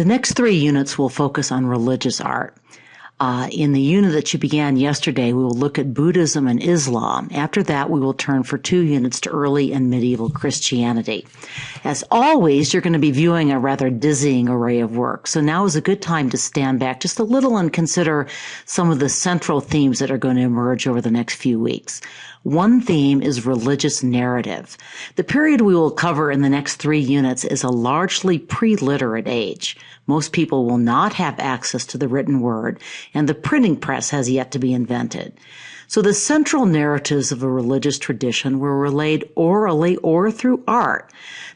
The next 3 units will focus on religious art. In the unit that you began yesterday, we will look at Buddhism and Islam. After that, we will turn for 2 units to early and medieval Christianity. As always, you're going to be viewing a rather dizzying array of work. So now is a good time to stand back just a little and consider some of the central themes that are going to emerge over the next few weeks. One theme is religious narrative. The period we will cover in the next 3 units is a largely pre-literate age. Most people will not have access to the written word, and the printing press has yet to be invented. So the central narratives of a religious tradition were relayed orally or through art.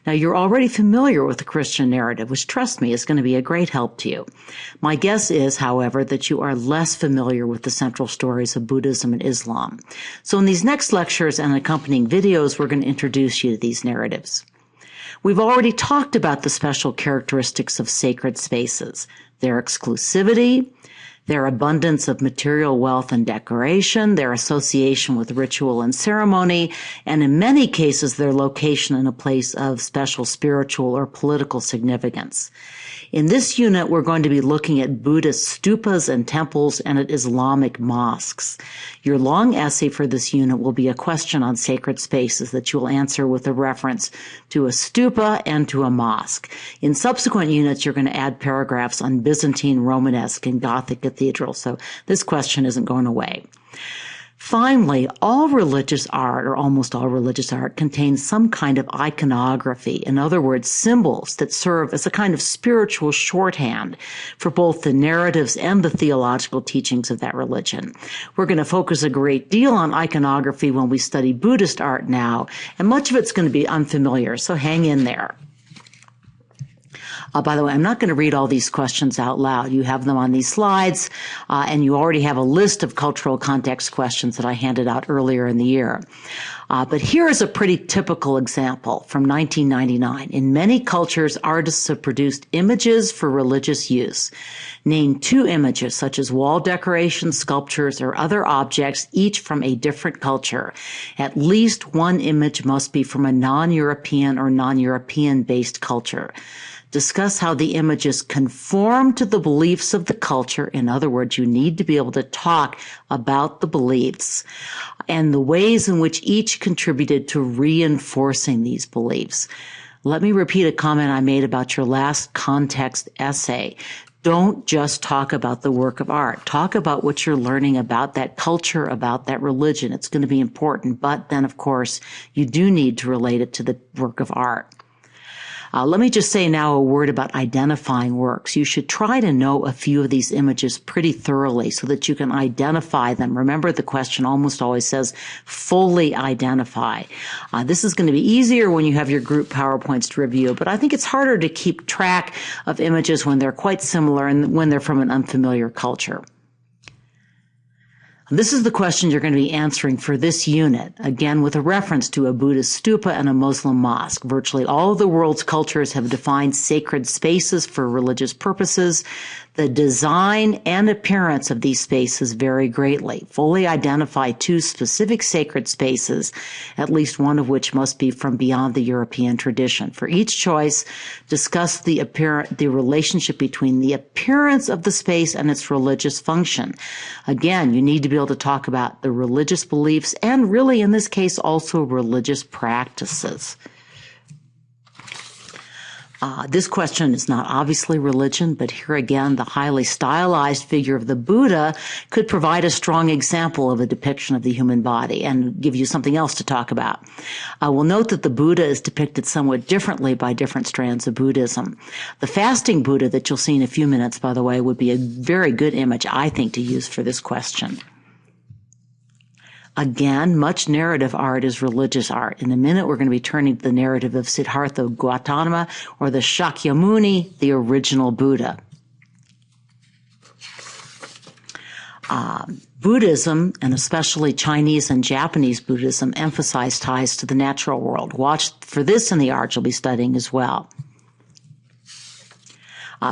Now, you're already familiar with the Christian narrative, which, trust me, is going to be a great help to you. My guess is, however, that you are less familiar with the central stories of Buddhism and Islam. So in these next lectures and accompanying videos, we're going to introduce you to these narratives. We've already talked about the special characteristics of sacred spaces, their exclusivity, their abundance of material wealth and decoration, their association with ritual and ceremony, and in many cases, their location in a place of special spiritual or political significance. In this unit, we're going to be looking at Buddhist stupas and temples and at Islamic mosques. Your long essay for this unit will be a question on sacred spaces that you will answer with a reference to a stupa and to a mosque. In subsequent units, you're going to add paragraphs on Byzantine, Romanesque, and Gothic cathedrals, so this question isn't going away. Finally, all religious art, or almost all religious art, contains some kind of iconography, in other words, symbols that serve as a kind of spiritual shorthand for both the narratives and the theological teachings of that religion. We're going to focus a great deal on iconography when we study Buddhist art now, and much of it's going to be unfamiliar, so hang in there. By the way, I'm not going to read all these questions out loud. You have them on these slides, and you already have a list of cultural context questions that I handed out earlier in the year. But here is a pretty typical example from 1999. In many cultures, artists have produced images for religious use. Name 2 images, such as wall decorations, sculptures, or other objects, each from a different culture. At least one image must be from a non-European or non-European-based culture. Discuss how the images conform to the beliefs of the culture. In other words, you need to be able to talk about the beliefs and the ways in which each contributed to reinforcing these beliefs. Let me repeat a comment I made about your last context essay. Don't just talk about the work of art. Talk about what you're learning about that culture, about that religion. It's going to be important, but then, of course, you do need to relate it to the work of art. Let me just say now a word about identifying works. You should try to know a few of these images pretty thoroughly so that you can identify them. Remember, the question almost always says fully identify. This is going to be easier when you have your group PowerPoints to review, but I think it's harder to keep track of images when they're quite similar and when they're from an unfamiliar culture. This is the question you're going to be answering for this unit, again with a reference to a Buddhist stupa and a Muslim mosque. Virtually all of the world's cultures have defined sacred spaces for religious purposes. The design and appearance of these spaces vary greatly. Fully identify 2 specific sacred spaces, at least one of which must be from beyond the European tradition. For each choice, discuss the relationship between the appearance of the space and its religious function. Again, you need to be able to talk about the religious beliefs and really, in this case, also religious practices. This question is not obviously religion, but here again, the highly stylized figure of the Buddha could provide a strong example of a depiction of the human body and give you something else to talk about. We'll note that the Buddha is depicted somewhat differently by different strands of Buddhism. The fasting Buddha that you'll see in a few minutes, by the way, would be a very good image, I think, to use for this question. Again, much narrative art is religious art. In a minute, we're going to be turning to the narrative of Siddhartha Gautama, or the Shakyamuni, the original Buddha. Buddhism, and especially Chinese and Japanese Buddhism, emphasize ties to the natural world. Watch for this in the art you'll be studying as well.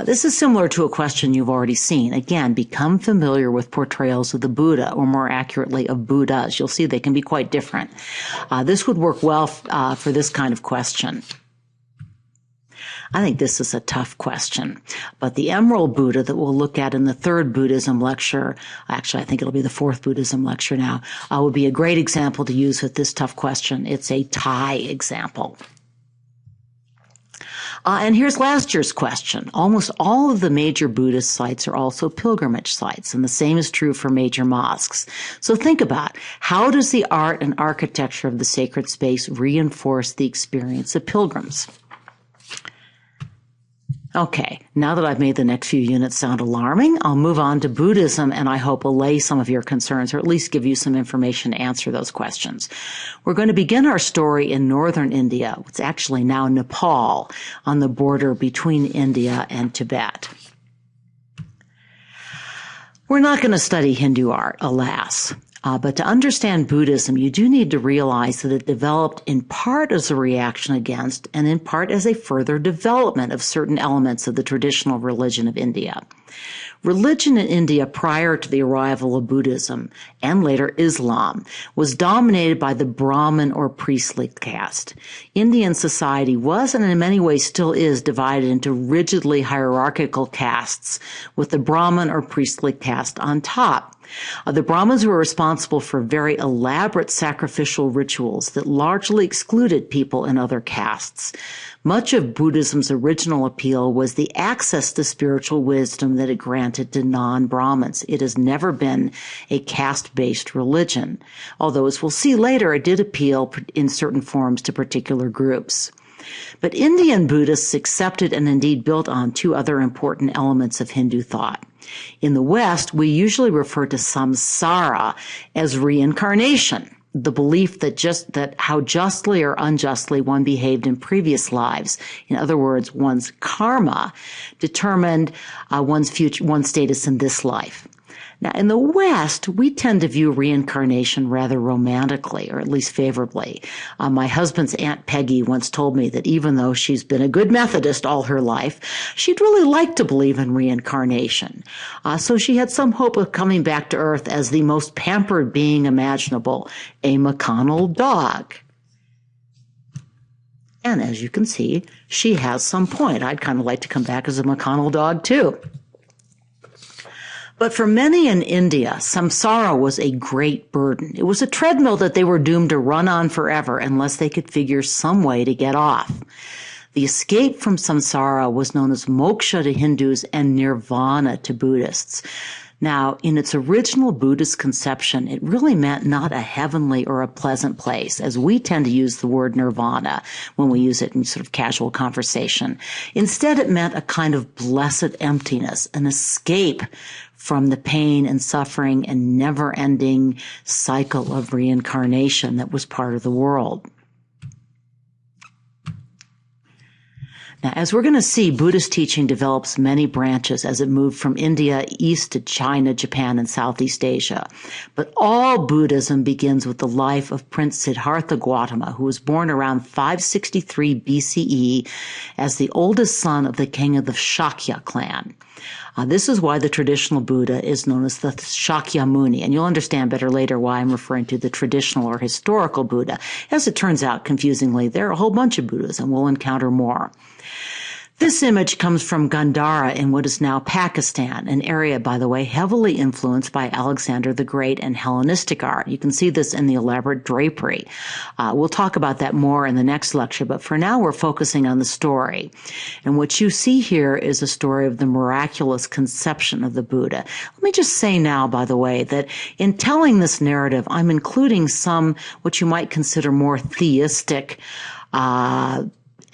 This is similar to a question you've already seen. Again, become familiar with portrayals of the Buddha, or more accurately, of Buddhas. You'll see they can be quite different. This would work well for this kind of question. I think this is a tough question, but the Emerald Buddha that we'll look at in the third Buddhism lecture, actually I think it'll be the fourth Buddhism lecture now, would be a great example to use with this tough question. It's a Thai example. And here's last year's question. Almost all of the major Buddhist sites are also pilgrimage sites, and the same is true for major mosques. So think about, how does the art and architecture of the sacred space reinforce the experience of pilgrims? Okay, now that I've made the next few units sound alarming, I'll move on to Buddhism, and I hope allay some of your concerns, or at least give you some information to answer those questions. We're going to begin our story in northern India. It's actually now Nepal, on the border between India and Tibet. We're not going to study Hindu art, alas. But to understand Buddhism, you do need to realize that it developed in part as a reaction against and in part as a further development of certain elements of the traditional religion of India. Religion in India prior to the arrival of Buddhism, and later Islam, was dominated by the Brahmin or priestly caste. Indian society was, and in many ways still is, divided into rigidly hierarchical castes, with the Brahmin or priestly caste on top. The Brahmins were responsible for very elaborate sacrificial rituals that largely excluded people in other castes. Much of Buddhism's original appeal was the access to spiritual wisdom that it granted to non-Brahmins. It has never been a caste-based religion, although, as we'll see later, it did appeal in certain forms to particular groups. But Indian Buddhists accepted and indeed built on two other important elements of Hindu thought. In the West, we usually refer to samsara as reincarnation, the belief that how justly or unjustly one behaved in previous lives, in other words, one's karma, determined one's status in this life. Now, in the West, we tend to view reincarnation rather romantically, or at least favorably. My husband's Aunt Peggy once told me that even though she's been a good Methodist all her life, she'd really like to believe in reincarnation. So she had some hope of coming back to Earth as the most pampered being imaginable, a McConnell dog. And as you can see, she has some point. I'd kind of like to come back as a McConnell dog, too. But for many in India, samsara was a great burden. It was a treadmill that they were doomed to run on forever unless they could figure some way to get off. The escape from samsara was known as moksha to Hindus and nirvana to Buddhists. Now, in its original Buddhist conception, it really meant not a heavenly or a pleasant place, as we tend to use the word nirvana when we use it in sort of casual conversation. Instead, it meant a kind of blessed emptiness, an escape from the pain and suffering and never-ending cycle of reincarnation that was part of the world. Now, as we're going to see, Buddhist teaching develops many branches as it moved from India east to China, Japan, and Southeast Asia. But all Buddhism begins with the life of Prince Siddhartha Gautama, who was born around 563 BCE as the oldest son of the king of the Shakya clan. This is why the traditional Buddha is known as the Shakyamuni, and you'll understand better later why I'm referring to the traditional or historical Buddha. As it turns out, confusingly, there are a whole bunch of Buddhas, and we'll encounter more. This image comes from Gandhara in what is now Pakistan, an area, by the way, heavily influenced by Alexander the Great and Hellenistic art. You can see this in the elaborate drapery. We'll talk about that more in the next lecture, but for now we're focusing on the story. And what you see here is a story of the miraculous conception of the Buddha. Let me just say now, by the way, that in telling this narrative, I'm including some what you might consider more theistic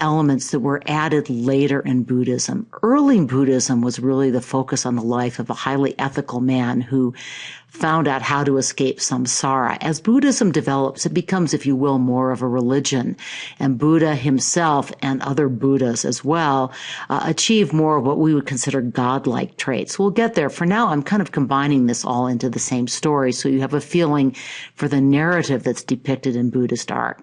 elements that were added later in Buddhism. Early Buddhism was really the focus on the life of a highly ethical man who found out how to escape samsara. As Buddhism develops, it becomes, if you will, more of a religion. And Buddha himself and other Buddhas as well achieve more of what we would consider godlike traits. We'll get there. For now, I'm kind of combining this all into the same story so you have a feeling for the narrative that's depicted in Buddhist art.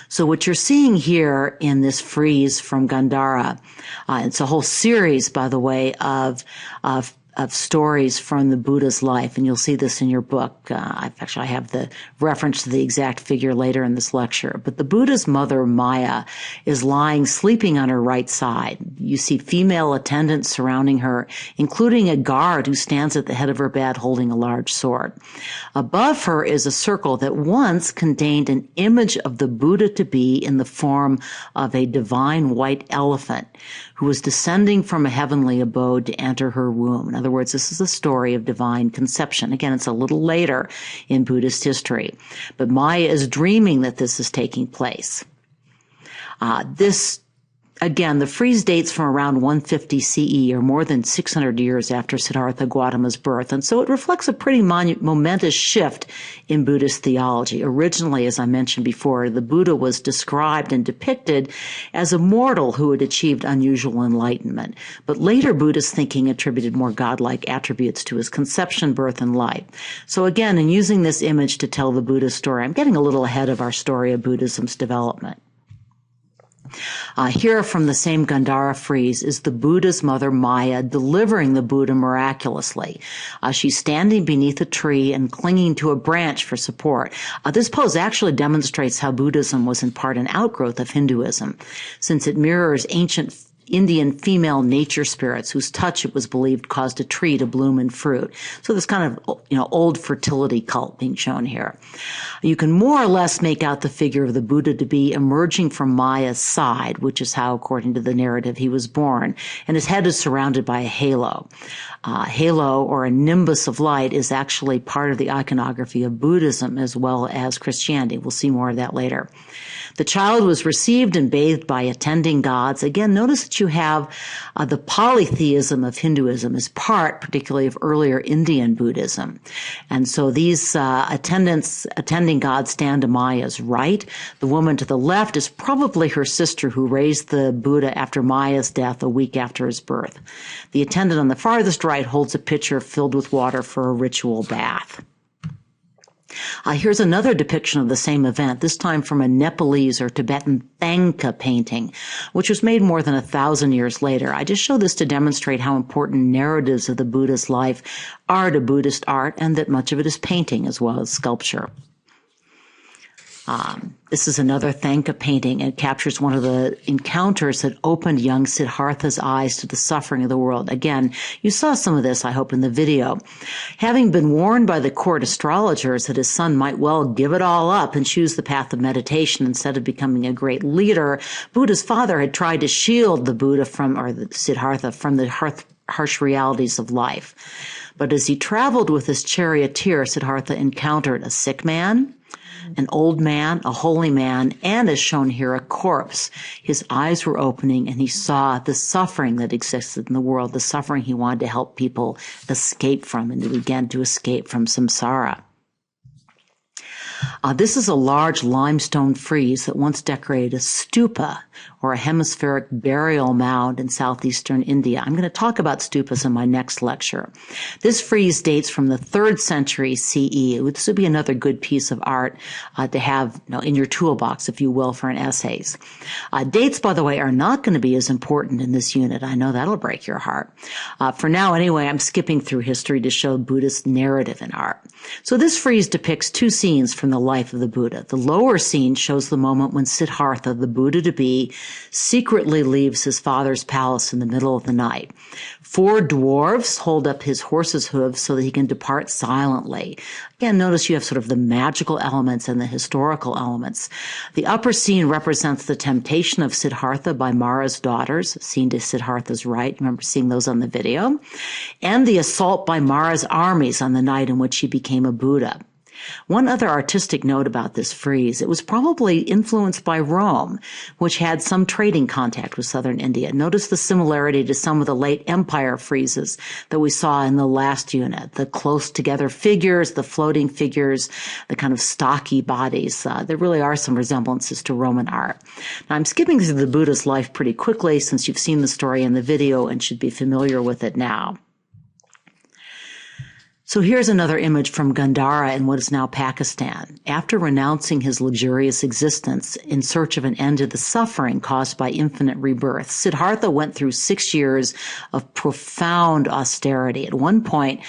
So what you're seeing here in this frieze from Gandhara, it's a whole series, by the way, of of stories from the Buddha's life, and you'll see this in your book. I have the reference to the exact figure later in this lecture. But the Buddha's mother, Maya, is lying sleeping on her right side. You see female attendants surrounding her, including a guard who stands at the head of her bed holding a large sword. Above her is a circle that once contained an image of the Buddha to be in the form of a divine white elephant who was descending from a heavenly abode to enter her womb. In other words, this is a story of divine conception. Again, it's a little later in Buddhist history. But Maya is dreaming that this is taking place. Again, the frieze dates from around 150 CE, or more than 600 years after Siddhartha Gautama's birth, and so it reflects a pretty momentous shift in Buddhist theology. Originally, as I mentioned before, the Buddha was described and depicted as a mortal who had achieved unusual enlightenment, but later Buddhist thinking attributed more godlike attributes to his conception, birth, and life. So again, in using this image to tell the Buddha story, I'm getting a little ahead of our story of Buddhism's development. Here from the same Gandhara frieze is the Buddha's mother Maya delivering the Buddha miraculously. She's standing beneath a tree and clinging to a branch for support. This pose actually demonstrates how Buddhism was in part an outgrowth of Hinduism, since it mirrors ancient Indian female nature spirits whose touch, it was believed, caused a tree to bloom and fruit. So this kind of, old fertility cult being shown here. You can more or less make out the figure of the Buddha to be emerging from Maya's side, which is how, according to the narrative, he was born. And his head is surrounded by a halo. Halo, or a nimbus of light, is actually part of the iconography of Buddhism as well as Christianity. We'll see more of that later. The child was received and bathed by attending gods. Again, notice that you have the polytheism of Hinduism as part, particularly of earlier Indian Buddhism. And so these attending gods stand to Maya's right. The woman to the left is probably her sister who raised the Buddha after Maya's death a week after his birth. The attendant on the farthest right holds a pitcher filled with water for a ritual bath. Here's another depiction of the same event, this time from a Nepalese or Tibetan thangka painting, which was made more than 1,000 years later. I just show this to demonstrate how important narratives of the Buddha's life are to Buddhist art, and that much of it is painting as well as sculpture. This is another thangka painting. It captures one of the encounters that opened young Siddhartha's eyes to the suffering of the world. Again, you saw some of this, I hope, in the video. Having been warned by the court astrologers that his son might well give it all up and choose the path of meditation instead of becoming a great leader, Buddha's father had tried to shield the Buddha the Siddhartha from the harsh realities of life. But as he traveled with his charioteer, Siddhartha encountered a sick man, an old man, a holy man, and, as shown here, a corpse. His eyes were opening, and he saw the suffering that existed in the world, the suffering he wanted to help people escape from, and to begin to escape from samsara. This is a large limestone frieze that once decorated a stupa, or a hemispheric burial mound in southeastern India. I'm going to talk about stupas in my next lecture. This frieze dates from the 3rd century CE. This would be another good piece of art to have in your toolbox, if you will, for an essays. Dates, by the way, are not going to be as important in this unit. I know that'll break your heart. For now, anyway, I'm skipping through history to show Buddhist narrative in art. So this frieze depicts 2 scenes from the life of the Buddha. The lower scene shows the moment when Siddhartha, the Buddha-to-be, secretly leaves his father's palace in the middle of the night. 4 dwarves hold up his horse's hooves so that he can depart silently. Again, notice you have sort of the magical elements and the historical elements. The upper scene represents the temptation of Siddhartha by Mara's daughters, seen to Siddhartha's right. Remember seeing those on the video? And the assault by Mara's armies on the night in which he became a Buddha. One other artistic note about this frieze, it was probably influenced by Rome, which had some trading contact with southern India. Notice the similarity to some of the late empire friezes that we saw in the last unit, the close together figures, the floating figures, the kind of stocky bodies. There really are some resemblances to Roman art. Now, I'm skipping through the Buddha's life pretty quickly since you've seen the story in the video and should be familiar with it now. So here's another image from Gandhara in what is now Pakistan. After renouncing his luxurious existence in search of an end to the suffering caused by infinite rebirth, Siddhartha went through 6 years of profound austerity. At one point,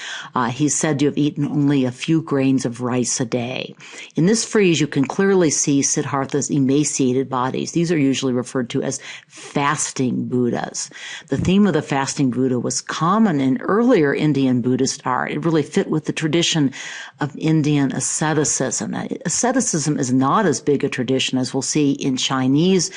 he's said to have eaten only a few grains of rice a day. In this frieze, you can clearly see Siddhartha's emaciated bodies. These are usually referred to as fasting Buddhas. The theme of the fasting Buddha was common in earlier Indian Buddhist art. It really fit with the tradition of Indian asceticism. Now, asceticism is not as big a tradition as we'll see in Chinese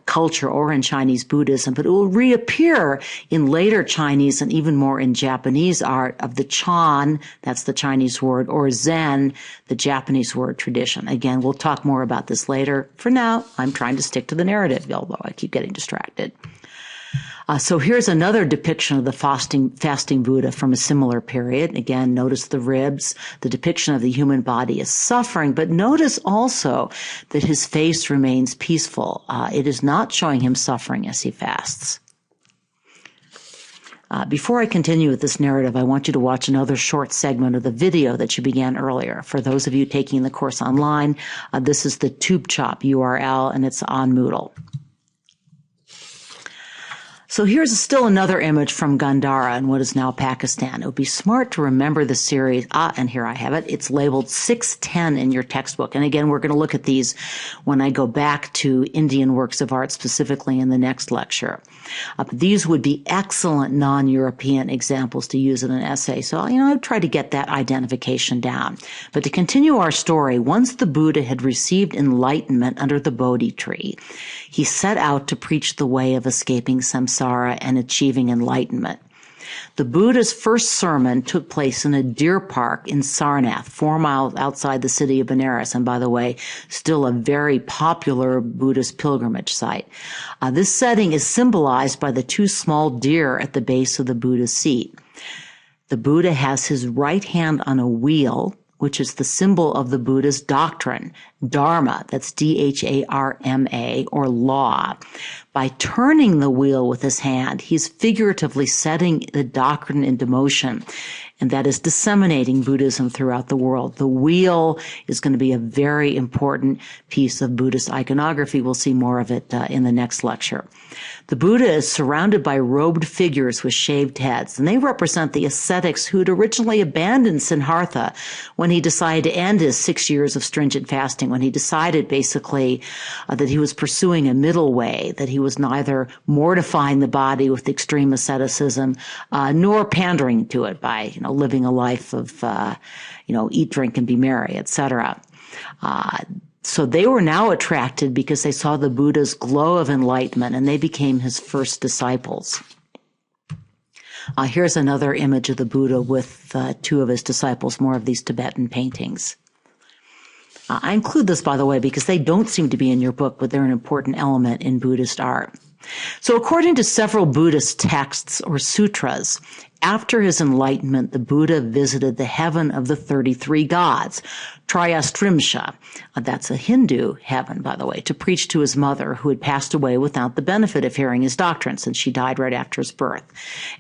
culture or in Chinese Buddhism, but it will reappear in later Chinese and even more in Japanese art of the Chan, that's the Chinese word, or Zen, the Japanese word tradition. Again, we'll talk more about this later. For now, I'm trying to stick to the narrative, although I keep getting distracted. So here's another depiction of the fasting Buddha from a similar period. Again, notice the ribs. The depiction of the human body is suffering, but notice also that his face remains peaceful. It is not showing him suffering as he fasts. Before I continue with this narrative, I want you to watch another short segment of the video that you began earlier. For those of you taking the course online, this is the TubeChop URL, and it's on Moodle. So here's still another image from Gandhara in what is now Pakistan. It would be smart to remember the series. And here I have it. It's labeled 610 in your textbook. And again, we're going to look at these when I go back to Indian works of art specifically in the next lecture. These would be excellent non-European examples to use in an essay. So, I've tried to get that identification down. But to continue our story, once the Buddha had received enlightenment under the Bodhi tree, he set out to preach the way of escaping samsara and achieving enlightenment. The Buddha's first sermon took place in a deer park in Sarnath, 4 miles outside the city of Benares, and by the way, still a very popular Buddhist pilgrimage site. This setting is symbolized by the 2 small deer at the base of the Buddha's seat. The Buddha has his right hand on a wheel, which is the symbol of the Buddha's doctrine, Dharma, that's D-H-A-R-M-A, or law. By turning the wheel with his hand, he's figuratively setting the doctrine into motion, and that is disseminating Buddhism throughout the world. The wheel is going to be a very important piece of Buddhist iconography. We'll see more of it in the next lecture. The Buddha is surrounded by robed figures with shaved heads, and they represent the ascetics who had originally abandoned Siddhartha when he decided to end his 6 years of stringent fasting, when he decided basically that he was pursuing a middle way, that he was neither mortifying the body with extreme asceticism, nor pandering to it by, living a life of, eat, drink, and be merry, etc. So they were now attracted because they saw the Buddha's glow of enlightenment, and they became his first disciples. Here's another image of the Buddha with 2 of his disciples, more of these Tibetan paintings. I include this, by the way, because they don't seem to be in your book, but they're an important element in Buddhist art. So according to several Buddhist texts or sutras, after his enlightenment, the Buddha visited the heaven of the 33 gods, Trayastrimsha. That's a Hindu heaven, by the way, to preach to his mother, who had passed away without the benefit of hearing his doctrine, since she died right after his birth,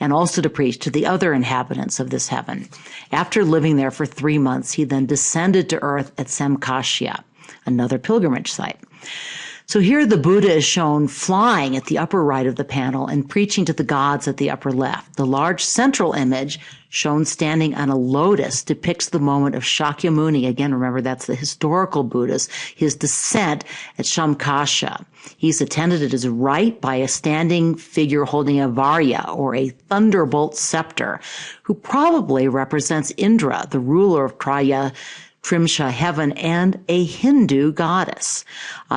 and also to preach to the other inhabitants of this heaven. After living there for 3 months, he then descended to earth at Samkashya, another pilgrimage site. So here the Buddha is shown flying at the upper right of the panel and preaching to the gods at the upper left. The large central image, shown standing on a lotus, depicts the moment of Shakyamuni. Again, remember, that's the historical Buddha's, his descent at Shamkasha. He's attended at his right by a standing figure holding a varya, or a thunderbolt scepter, who probably represents Indra, the ruler of Trayastrimsha heaven, and a Hindu goddess.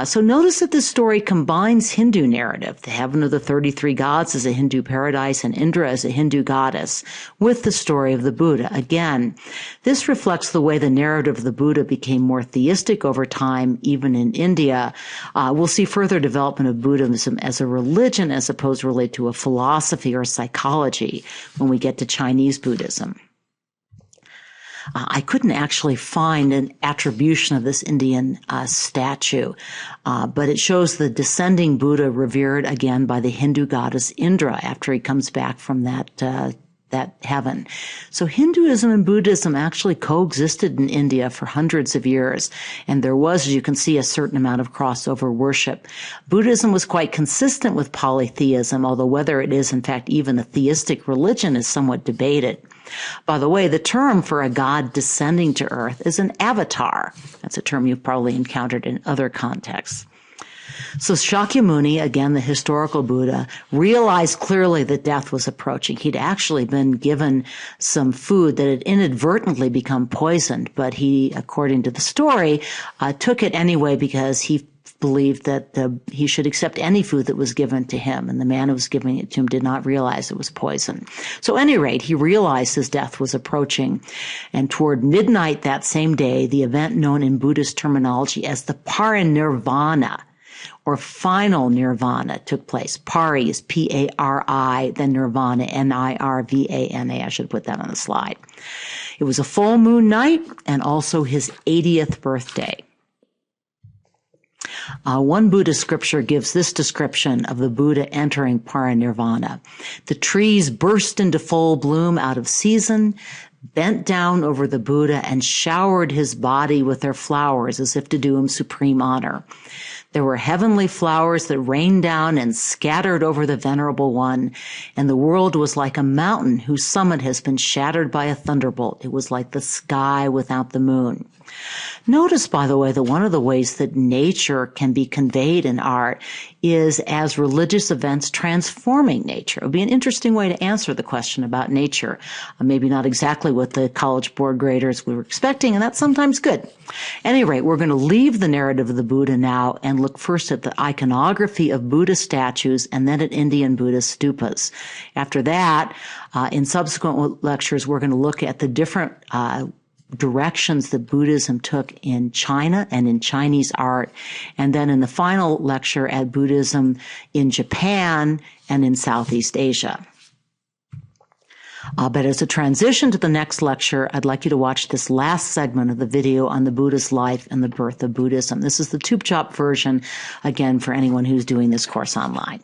So notice that this story combines Hindu narrative, the heaven of the 33 gods as a Hindu paradise and Indra as a Hindu goddess, with the story of the Buddha. Again, this reflects the way the narrative of the Buddha became more theistic over time, even in India. We'll see further development of Buddhism as a religion as opposed really to a philosophy or psychology when we get to Chinese Buddhism. I couldn't actually find an attribution of this Indian statue, but it shows the descending Buddha revered again by the Hindu goddess Indra after he comes back from that that heaven. So Hinduism and Buddhism actually coexisted in India for hundreds of years, and there was, as you can see, a certain amount of crossover worship. Buddhism was quite consistent with polytheism, although whether it is in fact even a theistic religion is somewhat debated. By the way, the term for a god descending to earth is an avatar. That's a term you've probably encountered in other contexts. So Shakyamuni, again, the historical Buddha, realized clearly that death was approaching. He'd actually been given some food that had inadvertently become poisoned, but he, according to the story, took it anyway because he believed that he should accept any food that was given to him, and the man who was giving it to him did not realize it was poison. So at any rate, he realized his death was approaching, and toward midnight that same day, the event known in Buddhist terminology as the Parinirvana, or final nirvana, took place. Pari is P-A-R-I, then nirvana, N-I-R-V-A-N-A. I should put that on the slide. It was a full moon night and also his 80th birthday. One Buddhist scripture gives this description of the Buddha entering Parinirvana. The trees burst into full bloom out of season, bent down over the Buddha, and showered his body with their flowers as if to do him supreme honor. There were heavenly flowers that rained down and scattered over the Venerable One, and the world was like a mountain whose summit has been shattered by a thunderbolt. It was like the sky without the moon. Notice, by the way, that one of the ways that nature can be conveyed in art is as religious events transforming nature. It would be an interesting way to answer the question about nature. Maybe not exactly what the college board graders were expecting, and that's sometimes good. At any rate, we're going to leave the narrative of the Buddha now and look first at the iconography of Buddha statues and then at Indian Buddhist stupas. After that, in subsequent lectures, we're going to look at the different directions that Buddhism took in China and in Chinese art, and then in the final lecture at Buddhism in Japan and in Southeast Asia. But as a transition to the next lecture, I'd like you to watch this last segment of the video on the Buddha's life and the birth of Buddhism. This is the tube chop version, again, for anyone who's doing this course online.